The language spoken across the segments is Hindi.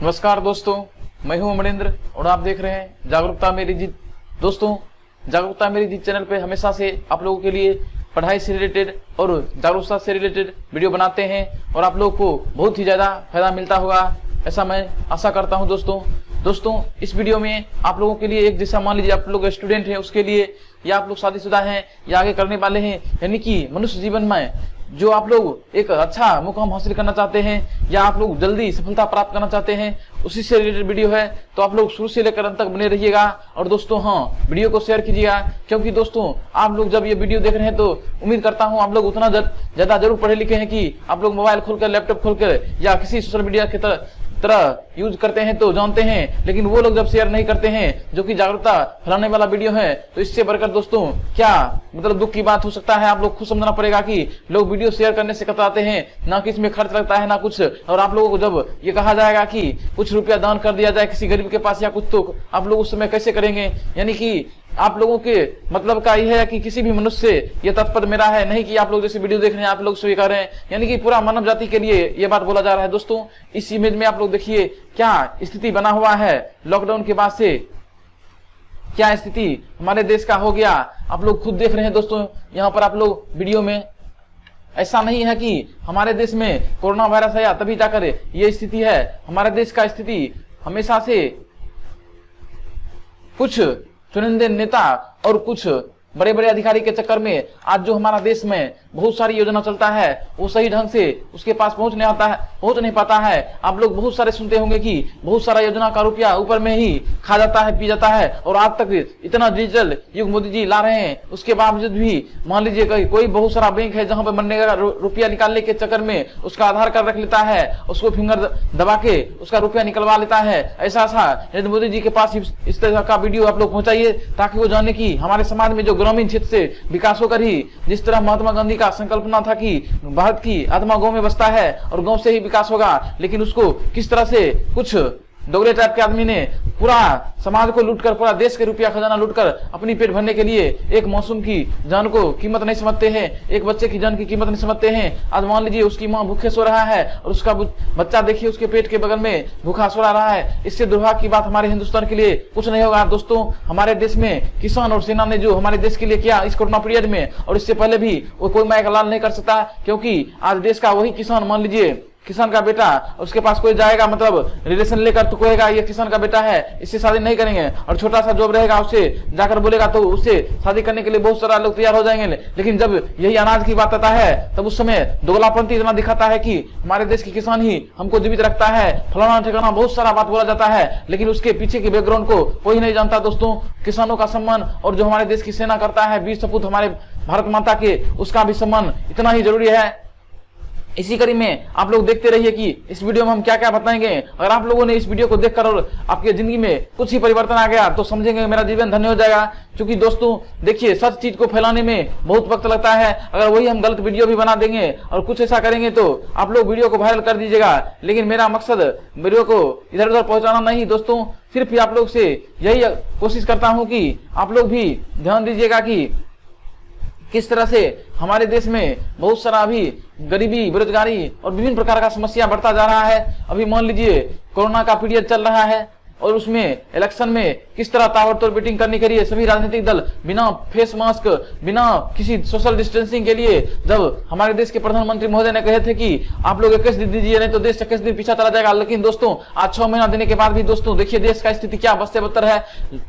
नमस्कार दोस्तों, मैं हूं अमरिंद्र और आप देख रहे हैं जागरूकता मेरी जीत। दोस्तों, जागरूकता मेरी जीत चैनल पे हमेशा से आप लोगों के लिए पढ़ाई से रिलेटेड और जागरूकता से रिलेटेड वीडियो बनाते हैं और आप लोगों को बहुत ही ज़्यादा फायदा मिलता होगा, ऐसा मैं आशा करता हूं। दोस्तों इस वीडियो में आप लोगों के लिए एक जैसा मान लीजिए आप लोग स्टूडेंट हैं उसके लिए, या आप लोग शादीशुदा हैं या आगे करने वाले हैं, यानी कि मनुष्य जीवन में जो आप लोग एक अच्छा मुकाम हासिल करना चाहते हैं या आप लोग जल्दी सफलता प्राप्त करना चाहते हैं, उसी से रिलेटेड वीडियो है। तो आप लोग शुरू से लेकर अंत तक बने रहिएगा और दोस्तों वीडियो को शेयर कीजिएगा, क्योंकि दोस्तों आप लोग जब ये वीडियो देख रहे हैं तो उम्मीद करता हूं आप लोग उतना ज्यादा जरूर पढ़े लिखे हैं कि आप लोग मोबाइल खोलकर, लैपटॉप खोलकर या किसी सोशल मीडिया की तरह यूज करते हैं तो जानते हैं, लेकिन वो लोग जब शेयर नहीं करते हैं जो कि जागरूकता फैलाने वाला वीडियो है, तो इससे बढ़कर दोस्तों क्या मतलब दुख की बात हो सकता है। आप लोग खुद समझना पड़ेगा कि लोग वीडियो शेयर करने से कतराते हैं, ना कि इसमें खर्च लगता है ना कुछ, और आप लोगों को जब ये कहा जाएगा कि कुछ रुपया दान कर दिया जाए किसी गरीब के पास या कुछ, तो आप लोग उस समय कैसे करेंगे। यानी कि आप लोगों के मतलब का यह है कि किसी भी मनुष्य से ये तत्पद मेरा है नहीं कि आप लोग जैसे वीडियो देख रहे हैं आप लोग स्वीकार करें, यानी कि पूरा मानव जाति के लिए ये बात बोला जा रहा है। दोस्तों इस इमेज में आप लोग देखिए क्या स्थिति बना हुआ है लॉकडाउन के बाद से, क्या स्थिति हमारे देश का हो गया, आप लोग खुद देख रहे हैं। दोस्तों यहाँ पर आप लोग वीडियो में, ऐसा नहीं है कि हमारे देश में कोरोना वायरस आया तभी जाकर ये स्थिति है। हमारे देश का स्थिति हमेशा से कुछ चुनिंदे नेता और कुछ बड़े बड़े अधिकारी के चक्कर में आज जो हमारा देश में बहुत सारी योजना चलता है वो सही ढंग से उसके पास पहुंच नहीं पाता है। आप लोग बहुत सारे सुनते होंगे कि बहुत सारा योजना का रुपया ऊपर में ही खा जाता है, पी जाता है, और आज तक इतना डिजिटल युग मोदी जी ला रहे हैं, उसके बावजूद भी मान लीजिए कोई बहुत सारा बैंक है जहां पर बनने का रुपया निकालने के चक्कर में उसका आधार कार्ड रख लेता है, उसको फिंगर दबा के उसका रुपया निकलवा लेता है। ऐसा नरेंद्र मोदी जी के पास इस तरह का वीडियो आप लोग पहुंचाइए ताकि वो जाने की हमारे समाज में जो ग्रामीण क्षेत्र से विकास होकर ही, जिस तरह महात्मा गांधी का संकल्पना था कि भारत की आत्मा गांव में बसता है और गांव से ही विकास होगा, लेकिन उसको किस तरह से कुछ दोगले टाइप के आदमी ने पूरा समाज को लूटकर, पूरा देश के रुपया खजाना लूटकर अपनी पेट भरने के लिए एक मासूम की जान को कीमत नहीं समझते हैं, एक बच्चे की जान की कीमत नहीं समझते हैं। आज मान लीजिए उसकी माँ भूखे सो रहा है और उसका बच्चा देखिए उसके पेट के बगल में भूखा सो रहा है। इससे दुर्भाग्य की बात हमारे हिंदुस्तान के लिए कुछ नहीं होगा। दोस्तों हमारे देश में किसान और सेना ने जो हमारे देश के लिए किया इस कोरोना पीरियड में, और इससे पहले भी वो कोई माया का लाल नहीं कर सकता, क्योंकि आज देश का वही किसान, मान लीजिए किसान का बेटा, उसके पास कोई जाएगा मतलब रिलेशन लेकर तो कहेगा ये किसान का बेटा है, इससे शादी नहीं करेंगे, और छोटा सा जॉब रहेगा उससे जाकर बोलेगा तो उससे शादी करने के लिए बहुत सारा लोग तैयार हो जाएंगे। लेकिन जब यही अनाज की बात आता है तब उस समय दोगलापंथी इतना दिखाता है कि हमारे देश के किसान ही हमको जीवित रखता है, फलाना ठिकाना बहुत सारा बात बोला जाता है, लेकिन उसके पीछे के बैकग्राउंड को कोई नहीं जानता। दोस्तों किसानों का सम्मान और जो हमारे देश की सेना करता है, वीर सपूत हमारे भारत माता के, उसका भी सम्मान इतना ही जरूरी है। इसी कड़ी में आप लोग देखते रहिए कि इस वीडियो में हम क्या क्या बताएंगे। अगर आप लोगों ने इस वीडियो को देखकर और आपकी जिंदगी में कुछ ही परिवर्तन आ गया तो समझेंगे मेरा जीवन धन्य हो जाएगा। क्योंकि दोस्तों देखिए सच चीज को फैलाने में बहुत वक्त लगता है, अगर वही हम गलत वीडियो भी बना देंगे और कुछ ऐसा करेंगे तो आप लोग वीडियो को वायरल कर दीजिएगा, लेकिन मेरा मकसद वीडियो को इधर उधर पहुंचाना नहीं। दोस्तों सिर्फ आप लोग से यही कोशिश करता हूँ कि आप लोग भी ध्यान दीजिएगा कि किस तरह से हमारे देश में बहुत सारा अभी गरीबी, बेरोजगारी और विभिन्न प्रकार का समस्या बढ़ता जा रहा है। अभी मान लीजिए कोरोना का पीरियड चल रहा है और उसमें इलेक्शन में किस तरह ताबड़तोड़ बैटिंग करने के लिए सभी राजनीतिक दल बिना फेस मास्क, बिना किसी सोशल डिस्टेंसिंग के लिए, जब हमारे देश के प्रधानमंत्री महोदय ने कहे थे कि आप लोग 21 दिन दीजिए नहीं तो देश 21 दिन पीछा चला जाएगा, लेकिन दोस्तों आज 6 महीना देने के बाद भी दोस्तों देखिए देश का स्थिति क्या बदसे बदतर है।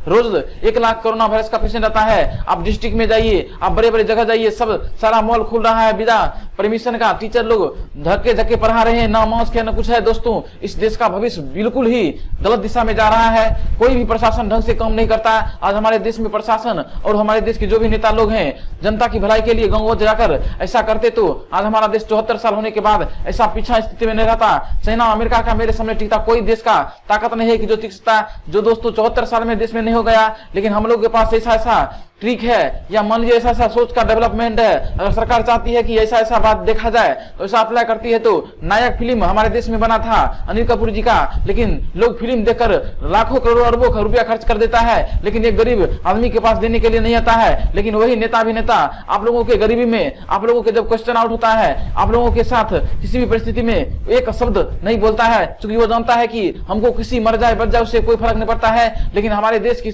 रोज 1 लाख कोरोना वायरस का पेशेंट आता है। आप डिस्ट्रिक्ट में जाइए, आप बड़े बड़े जगह जाइए, सब सारा मॉल खुल रहा है बिना परमिशन का, टीचर लोग धक्के धक्के पढ़ा रहे हैं, ना मास्क है ना कुछ है। दोस्तों इस देश का भविष्य बिल्कुल ही गलत दिशा में जा रहा है। कोई भी प्रशासन ढंग से काम नहीं करता। आज हमारे देश में प्रशासन और हमारे देश के जो भी नेता लोग हैं जनता की भलाई के लिए गांव जाकर ऐसा करते तो आज हमारा देश 74 साल होने के बाद ऐसा पीछा स्थिति में नहीं रहता। चाइना अमेरिका का मेरे सामने टिकता कोई देश का ताकत नहीं है कि जो टिक सकता, जो दोस्तों 74 साल में देश में नहीं हो गया। लेकिन हम लोग के पास ऐसा ट्रिक है, या मान लीजिए ऐसा सोच का डेवलपमेंट है। अगर सरकार चाहती है कि ऐसा बात देखा जाए तो ऐसा अप्लाई करती है। तो नायक फिल्म हमारे देश में बना था अनिल कपूर जी का, लेकिन लोग फिल्म देखकर लाखों करोड़ों अरबों रुपया खर्च कर देता है, लेकिन एक गरीब आदमी के पास देने के लिए नहीं आता है। लेकिन वही नेता अभिनेता आप लोगों के गरीबी में, आप लोगों के जब क्वेश्चन आउट होता है, आप लोगों के साथ किसी भी परिस्थिति में एक शब्द नहीं बोलता है, क्योंकि वो जानता है कि हमको किसी मर जाए बच जाए उससे कोई फर्क नहीं पड़ता है। लेकिन हमारे देश की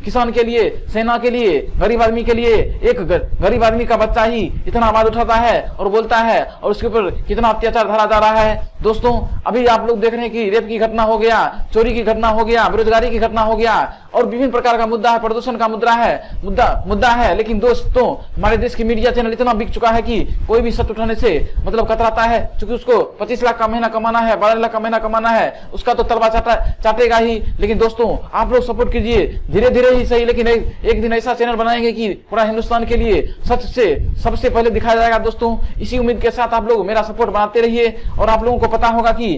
किसान के लिए, सेना के लिए, गरीब आदमी के लिए एक गरीब आदमी का बच्चा ही इतना आवाज उठाता है और बोलता है, और उसके ऊपर कितना अत्याचार धरा जा रहा है। दोस्तों अभी आप लोग देख रहे हैं कि रेप की घटना हो गया, चोरी की घटना हो गया, बेरोजगारी की घटना हो गया, और विभिन्न प्रकार का मुद्दा है, प्रदूषण का मुद्दा है। लेकिन दोस्तों हमारे देश की मीडिया चैनल इतना बिक चुका है कि कोई भी सच उठाने से मतलब कतराता है, क्योंकि उसको 25 लाख का महीना कमाना है, 12 लाख का महीना कमाना है, उसका तो तलवा चाटेगा ही। लेकिन दोस्तों आप लोग सपोर्ट कीजिए, धीरे धीरे ही सही, लेकिन एक दिन ऐसा चैनल बनाएंगे कि पूरा हिंदुस्तान के लिए सच से सबसे पहले दिखाया जाएगा। दोस्तों इसी उम्मीद के साथ आप लोग मेरा सपोर्ट बनाते रहिए। और आप लोगों को पता होगा कि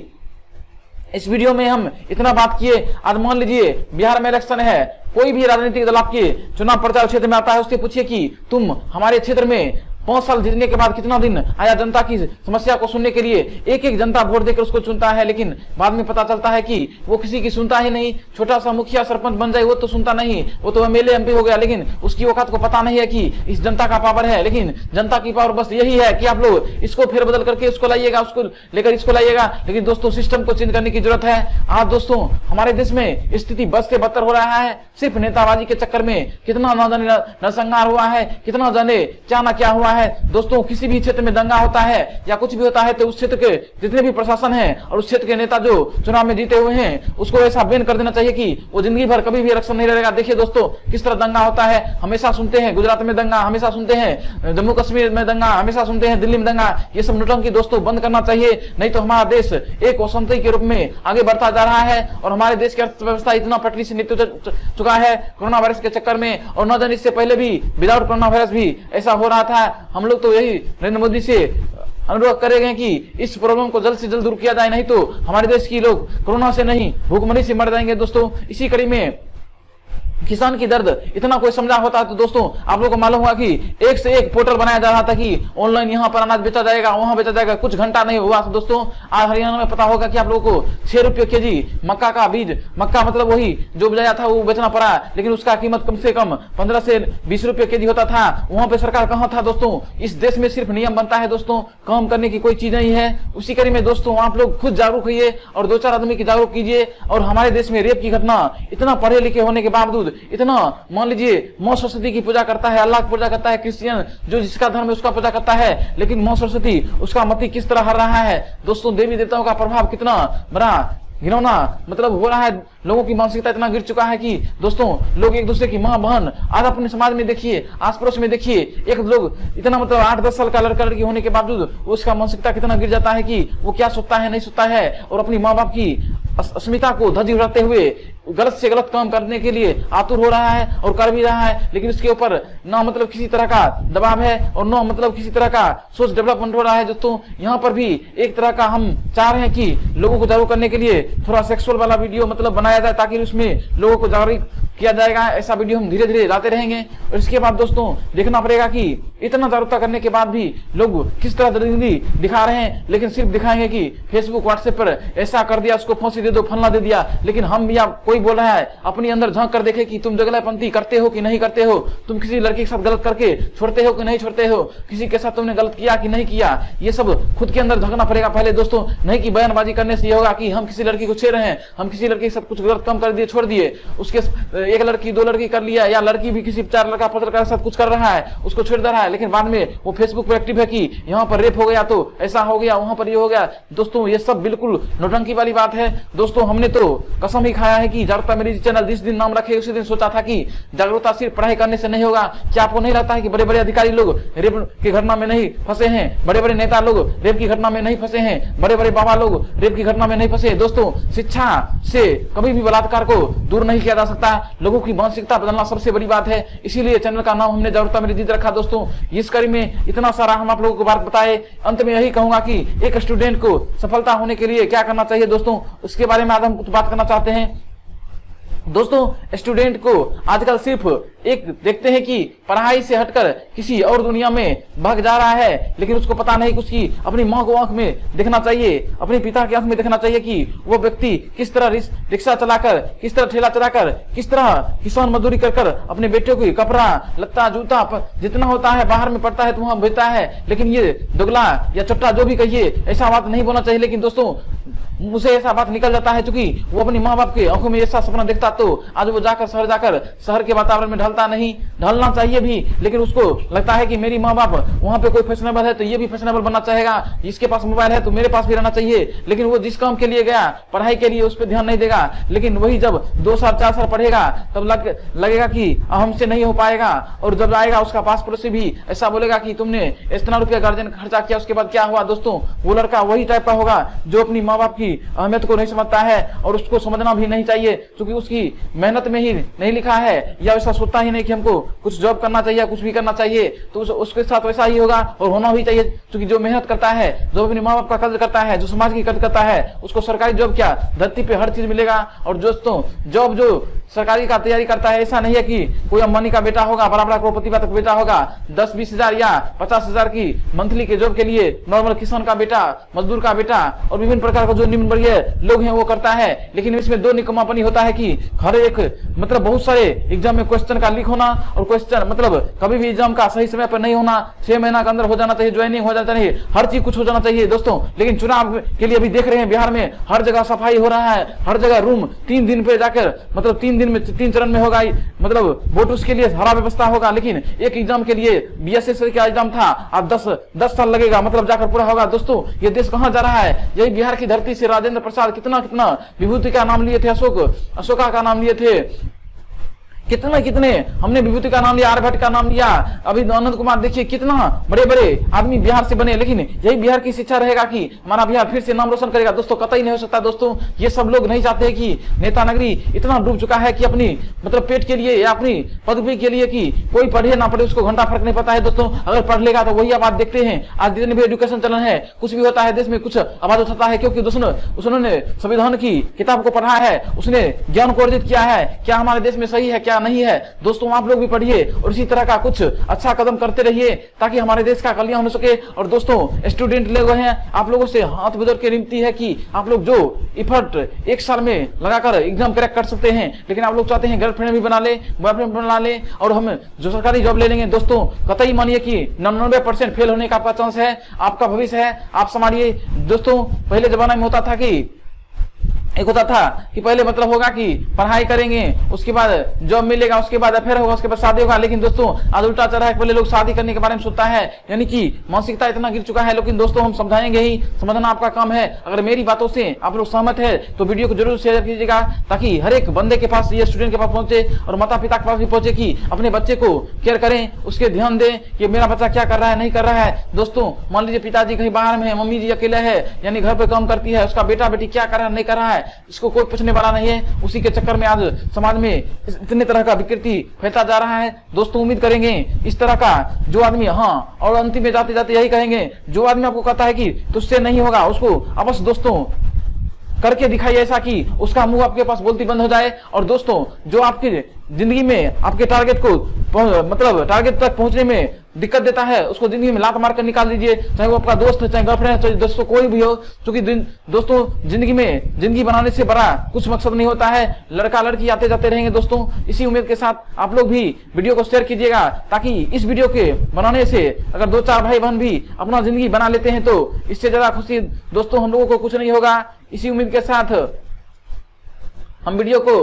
इस वीडियो में हम इतना बात किए, आज मान लीजिए बिहार में इलेक्शन है, कोई भी राजनीतिक दल आपके चुनाव प्रचार क्षेत्र में आता है, उससे पूछिए कि तुम हमारे क्षेत्र में 5 साल जीतने के बाद कितना दिन आया जनता की समस्या को सुनने के लिए। एक एक जनता वोट देकर उसको चुनता है, लेकिन बाद में पता चलता है कि वो किसी की सुनता ही नहीं। छोटा सा मुखिया सरपंच बन जाए वो तो सुनता नहीं, वो तो एमएलए एमपी हो गया, लेकिन उसकी औकात को पता नहीं है कि इस जनता का पावर है। लेकिन जनता की पावर बस यही है कि आप लोग इसको फेरबदल करके उसको लाइएगा, उसको लेकर इसको लाइएगा। लेकिन दोस्तों सिस्टम को चेंज करने की जरूरत है। आज दोस्तों हमारे देश में स्थिति बद से बदतर हो रहा है, सिर्फ नेताबाजी के चक्कर में कितना न जाने नरसंहार हुआ है, कितना जाने क्या ना क्या हुआ है। दोस्तों किसी भी क्षेत्र में दंगा होता है या कुछ भी होता है तो उस क्षेत्र के जितने भी प्रशासन है और उस क्षेत्र के नेता जो चुनाव में जीते हुए हैं उसको ऐसा बैन कर देना चाहिए कि वो जिंदगी भर कभी भी इलेक्शन नहीं रहेगा। देखिए दोस्तों किस तरह दंगा होता है, हमेशा सुनते हैं गुजरात में दंगा, हमेशा सुनते हैं जम्मू कश्मीर में दंगा, हमेशा सुनते हैं दिल्ली में दंगा। ये सब नौटंकी दोस्तों बंद करना चाहिए, नहीं तो हमारा देश एक वसंती के रूप में आगे बढ़ता जा रहा है और हमारे देश की अर्थव्यवस्था इतना पटरी से नीचे चुका है कोरोना वायरस के चक्कर में। और न जाने इससे पहले भी विदाउट कोरोना वायरस भी ऐसा हो रहा था। हम लोग तो यही नरेंद्र मोदी से अनुरोध करेंगे कि इस प्रॉब्लम को जल्द से जल्द दूर किया जाए, नहीं तो हमारे देश की लोग कोरोना से नहीं भूखमरी से मर जाएंगे। दोस्तों इसी कड़ी में किसान की दर्द इतना कोई समझा होता तो दोस्तों आप लोगों को मालूम हुआ कि एक से एक पोर्टल बनाया जा रहा था कि ऑनलाइन यहाँ पर अनाज बेचा जाएगा, वहां बेचा जाएगा। कुछ घंटा नहीं हुआ तो दोस्तों आज हरियाणा में पता होगा कि आप लोगों को 6 रुपये केजी मक्का का बीज, मक्का मतलब वही जो बेचाया था वो बेचना पड़ा, लेकिन उसका कीमत कम से कम 15 से 20 रुपये केजी होता था। वहां पे सरकार कहाँ था दोस्तों। इस देश में सिर्फ नियम बनता है दोस्तों, काम करने की कोई चीज नहीं है। उसी कड़ी में दोस्तों आप लोग खुद जागरूक होइए और 2-4 आदमी की जागरूक कीजिए। और हमारे देश में रेप की घटना इतना पढ़े लिखे होने के बावजूद, इतना मान लीजिए मां सरस्वती की पूजा करता है, अल्लाह की पूजा करता है, क्रिश्चियन जो जिसका धर्म है उसका पूजा करता है, लेकिन मां सरस्वती उसका मति किस तरह हर रहा है। दोस्तों देवी देवताओं का प्रभाव कितना बड़ा घिनौना मतलब हो रहा है। लोगों की मानसिकता इतना गिर चुका है कि दोस्तों लोग एक दूसरे की मां बहन, आज अपने समाज में देखिए, आस पड़ोस में देखिए, एक लोग इतना मतलब 8-10 साल का लड़का लड़की होने के बावजूद उसका मानसिकता कितना गिर जाता है कि वो क्या सोचता है नहीं सोचता है, और अपनी माँ बाप की अस्मिता को धज्जी उड़ाते हुए गलत से गलत काम करने के लिए आतुर हो रहा है और कर भी रहा है। लेकिन उसके ऊपर ना मतलब किसी तरह का दबाव है और ना मतलब किसी तरह का सोच डेवलपमेंट हो रहा है। दोस्तों यहाँ पर भी एक तरह का हम चाह रहे हैं कि लोगों को जागरूक करने के लिए थोड़ा सेक्सुअल वाला वीडियो मतलब बनाया जाए, ताकि उसमें लोगों को जागरूक किया जाएगा। ऐसा वीडियो हम धीरे धीरे लाते रहेंगे। और इसके बाद दोस्तों देखना पड़ेगा कि इतना जागरूकता करने के बाद भी लोग किस तरह जिंदगी दिखा रहे हैं, लेकिन सिर्फ दिखाएंगे कि फेसबुक व्हाट्सएप पर ऐसा कर दिया, उसको फांसी दे दो, फलना दे दिया। लेकिन हम या कोई बोल रहा है अपनी अंदर झांक कर देखे कि तुम जगलापंथी करते हो कि नहीं करते हो, तुम किसी लड़की के साथ गलत करके छोड़ते हो कि नहीं छोड़ते हो, किसी के साथ तुमने गलत किया कि नहीं किया। ये सब खुद के अंदर झांकना पड़ेगा पहले दोस्तों, नहीं कि बयानबाजी करने से ये होगा कि हम किसी लड़की को छेड़ रहे हैं, हम किसी लड़की के साथ कुछ गलत काम कर दिए छोड़ दिए, उसके 1 लड़की 2 लड़की कर लिया, या लड़की भी किसी 4 लड़का 5 लड़का के साथ कुछ कर रहा है उसको छोड़ दे रहा है, लेकिन बाद में वो फेसबुक पर एक्टिव है कि यहाँ पर रेप हो गया तो ऐसा हो गया, वहां पर ये हो गया। दोस्तों ये सब बिल्कुल नौटंकी वाली बात है। दोस्तों हमने तो कसम ही खाया है कि जागरूकता मेरी चैनल जिस दिन नाम रखे उसी दिन सोचा था कि जागरूकता सिर्फ पढ़ाई करने से नहीं होगा। क्या आपको नहीं लगता है कि बड़े बड़े अधिकारी लोग रेप की घटना में नहीं फंसे हैं, बड़े बड़े नेता लोग रेप की घटना में नहीं फंसे हैं, बड़े बड़े बाबा लोग रेप की घटना में नहीं फंसे। दोस्तों शिक्षा से कभी भी बलात्कार को दूर नहीं किया जा सकता, लोगों की मानसिकता बदलना सबसे बड़ी बात है। इसीलिए चैनल का नाम हमने जागरूकता मेरी जीत रखा। दोस्तों इस कड़ी में इतना सारा हम आप लोगों को बात बताए, अंत में यही कहूंगा कि एक स्टूडेंट को सफलता होने के लिए क्या करना चाहिए दोस्तों, उसके बारे में आज हम कुछ बात करना चाहते हैं। दोस्तों स्टूडेंट को आजकल सिर्फ एक देखते हैं कि पढ़ाई से हटकर किसी और दुनिया में भाग जा रहा है, लेकिन उसको पता नहीं कि उसकी अपनी माँ को आंख में देखना चाहिए, अपने पिता की आंख में देखना चाहिए कि वो व्यक्ति किस तरह रिक्शा चलाकर, किस तरह ठेला चलाकर, किस तरह किसान मजदूरी कर अपने बेटे को कपड़ा लत्ता जूता जितना होता है बाहर में पड़ता है तो वहां भेजता है। लेकिन ये दोगला या चट्टा जो भी कहिए, ऐसा बात नहीं बोलना चाहिए। लेकिन दोस्तों मुझे ऐसा बात निकल जाता है, क्योंकि वो अपनी माँ बाप के आंखों में ऐसा सपना देखता तो आज वो जाकर शहर के वातावरण में ढलता नहीं। ढलना चाहिए भी, लेकिन उसको लगता है कि मेरी माँ बाप वहां पे कोई फैशनेबल है तो ये भी फैशनेबल बनना चाहेगा, इसके पास मोबाइल है तो मेरे पास भी रहना चाहिए। लेकिन वो जिस काम के लिए गया, पढ़ाई के लिए, उस पर ध्यान नहीं देगा। लेकिन वही जब 2 साल 4 साल पढ़ेगा तब लगेगा कि हमसे नहीं हो पाएगा, और जब आएगा उसका पास पड़ोसी भी ऐसा बोलेगा कि तुमने इतना रुपया गार्जियन खर्चा किया, उसके बाद क्या हुआ। दोस्तों वो लड़का वही टाइप का होगा जो अपनी माँ बाप की अहमियत को नहीं समझता है, और उसको समझना भी नहीं चाहिए, क्योंकि उसकी मेहनत में ही नहीं लिखा है, या ऐसा सोचता ही नहीं कि हमको कुछ जॉब करना चाहिए, कुछ भी करना चाहिए। तो उसके साथ वैसा ही होगा और होना ही चाहिए, क्योंकि जो मेहनत करता है, जो अपने माँ बाप का कदर करता है, जो समाज की कदर करता है, उसको सरकारी जॉब क्या धरती पे हर चीज मिलेगा। और दोस्तों जॉब जो सरकारी का तैयारी करता है, ऐसा नहीं है कि कोई अंबानी का बेटा होगा, बड़ा बड़ा करोड़पति का बेटा होगा, 10-20 हजार या 50 हजार की मंथली के जॉब के लिए नॉर्मल किसान का बेटा, मजदूर का बेटा और विभिन्न प्रकार का जो निम्न वर्गीय लोग हैं वो करता है। लेकिन इसमें 2 निकम्मापनी होता है कि हर एक मतलब बहुत सारे एग्जाम में क्वेश्चन का लीक होना, और क्वेश्चन मतलब कभी भी एग्जाम का सही समय पर नहीं होना, 6 महीना के अंदर हो जाना चाहिए, ज्वाइनिंग हो जाना चाहिए, हर चीज कुछ हो जाना चाहिए दोस्तों। लेकिन चुनाव के लिए अभी देख रहे हैं बिहार में हर जगह सफाई हो रहा है, हर जगह रूम 3 दिन पे जाकर मतलब 3 दिन में 3 चरण में होगा, मतलब वोट उसके लिए हरा व्यवस्था होगा। लेकिन एक एग्जाम के लिए बीएसएस का एग्जाम था, अब 10 साल लगेगा, मतलब जाकर पूरा होगा। दोस्तों ये देश कहां जा रहा है। यही बिहार की धरती से राजेंद्र प्रसाद कितना विभूति का नाम लिए थे, अशोका का नाम लिए थे, कितने हमने विभूति का नाम लिया, आर्यभट्ट का नाम लिया, अभी आनंद कुमार देखिए कितना बड़े बड़े आदमी बिहार से बने। लेकिन यही बिहार की शिक्षा रहेगा कि हमारा बिहार फिर से नाम रोशन करेगा। दोस्तों कतई नहीं हो सकता। दोस्तों ये सब लोग नहीं चाहते कि नेता नगरी इतना डूब चुका है कि अपनी मतलब पेट के लिए या अपनी पदवी के लिए कि कोई पढ़े ना पढ़े उसको घंटा फर्क नहीं पता है। दोस्तों अगर पढ़ लेगा तो वही बात देखते हैं, आज जितने भी एजुकेशन चलन है, कुछ भी होता है देश में कुछ आवाज उठाता है, क्योंकि उसने संविधान की किताब को पढ़ा है, उसने ज्ञान को अर्जित किया है, क्या हमारे देश में सही है क्या नहीं है। दोस्तों आप लोग भी पढ़िए और इसी तरह का कुछ अच्छा कदम करते रहिए ताकि हमारे देश का कल्याण हो सके। और दोस्तों स्टूडेंट लोग हैं, आप लोगों से हाथ जोड़ के विनती है कि आप लोग जो इफर्ट 1 साल में लगाकर एग्जाम क्रैक कर सकते हैं, लेकिन आप लोग चाहते हैं गर्लफ्रेंड भी बना ले, बॉयफ्रेंड बना ले और हम जो सरकारी जॉब ले लेंगे। दोस्तों कतई मानिए कि 99% फेल होने का आपका चांस है, आपका भविष्य है, आप संभालिए। दोस्तों पहले जमाना में होता था कि एक होता था कि पहले मतलब होगा कि पढ़ाई करेंगे, उसके बाद जॉब मिलेगा, उसके बाद अफेयर होगा, उसके बाद शादी होगा। लेकिन दोस्तों आज उल्टा चल रहा है, पहले लोग शादी करने के बारे में सोचता है, यानी कि मानसिकता इतना गिर चुका है। लेकिन दोस्तों हम समझाएंगे ही, समझना आपका काम है। अगर मेरी बातों से आप लोग सहमत है तो वीडियो को जरूर शेयर कीजिएगा ताकि हर एक बंदे के पास, ये स्टूडेंट के पास पहुंचे और माता पिता के पास भी पहुंचे कि अपने बच्चे को केयर करें, उसके ध्यान दें कि मेरा बच्चा क्या कर रहा है नहीं कर रहा है। दोस्तों मान लीजिए पिताजी कहीं बाहर में है, मम्मी जी अकेले है, यानी घर पे काम करती है, उसका बेटा बेटी क्या कर रहा है नहीं कर रहा है, इसको कोई पूछने वाला नहीं है। उसी के चक्कर में आज समाज में इतने तरह का विकृति फैलता जा रहा है। दोस्तों उम्मीद करेंगे इस तरह का जो आदमी, हाँ और अंतिम में जाते जाते यही कहेंगे, जो आदमी आपको कहता है कि तुझसे नहीं होगा, उसको अवश्य दोस्तों करके दिखाइए ऐसा कि उसका मुंह आपके पास बोलती बंद हो जाए। और दोस्तों जो आपकी जिंदगी में आपके टारगेट को मतलब टारगेट तक पहुंचने में दिक्कत देता है, उसको जिंदगी में लात मार कर निकाल दीजिए, चाहे वो आपका दोस्त है, चाहे गर्लफ्रेंड है, चाहे दोस्तों कोई भी हो। क्योंकि दोस्तों जिंदगी में जिंदगी बनाने से बड़ा कुछ मकसद नहीं होता है, लड़का लड़की आते जाते रहेंगे। दोस्तों इसी उम्मीद के साथ आप लोग भी वीडियो को शेयर कीजिएगा ताकि इस वीडियो के बनाने से अगर 2-4 भाई बहन भी अपना जिंदगी बना लेते हैं तो इससे ज्यादा खुशी दोस्तों हम लोगों को कुछ नहीं होगा। इसी उम्मीद के साथ हम वीडियो को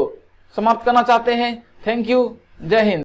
समाप्त करना चाहते हैं। थैंक यू, जय हिंद।